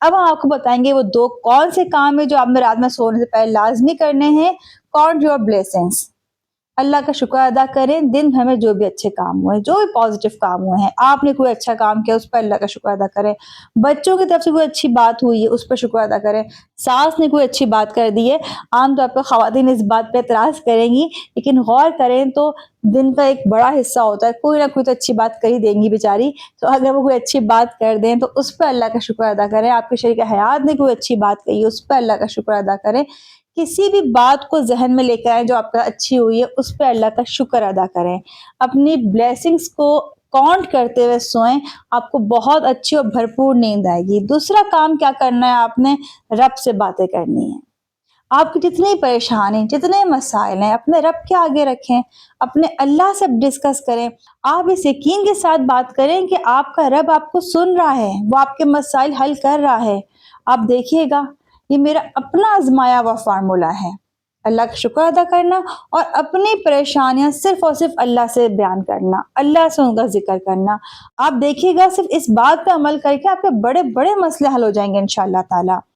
अब हम आपको बताएंगे वो 2 कौन से काम है जो आपने रात में सोने से पहले लाज़मी करने हैं। काउंट योर ब्लेसिंग्स, अल्लाह का शुक्र अदा करें दिन भर में जो भी अच्छे काम हुए, जो भी पॉजिटिव काम हुए हैं। आपने कोई अच्छा काम किया उस पर अल्लाह का शुक्र अदा करें। बच्चों की तरफ से कोई अच्छी बात हुई है उस पर शुक्र अदा करें। सास ने कोई अच्छी बात कर दी है, आमतौर पर ख़वातीन इस बात पे एतराज़ करेंगी, लेकिन गौर करें तो दिन का एक बड़ा हिस्सा होता है, कोई ना कोई तो अच्छी बात कर ही देंगी बेचारी। तो अगर वो कोई अच्छी बात कर दें तो उस पर अल्लाह का शुक्र अदा करें। आपके शरीक हयात ने कोई अच्छी बात कही है उस पर अल्लाह का शुक्र अदा करें। किसी भी बात को ज़हन में लेकर आए जो आपका अच्छी हुई है उस पे अल्लाह का शुक्र अदा करें। अपनी ब्लेसिंग्स को काउंट करते हुए सोएं, आपको बहुत अच्छी और भरपूर नींद आएगी। दूसरा काम क्या करना है आपने, रब से बातें करनी है। आपकी जितनी परेशानी, जितने मसाइल हैं अपने रब के आगे रखें, अपने अल्लाह से डिस्कस करें। आप इस यकीन के साथ बात करें कि आपका रब आपको सुन रहा है, वो आपके मसाइल हल कर रहा है। आप देखिएगा ये मेरा अपना आजमाया हुआ फार्मूला है। अल्लाह का शुक्र अदा करना और अपनी परेशानियां सिर्फ और सिर्फ अल्लाह से बयान करना, अल्लाह से उनका जिक्र करना। आप देखिएगा सिर्फ इस बात पे अमल करके आपके बड़े बड़े मसले हल हो जाएंगे इंशाअल्लाह ताला।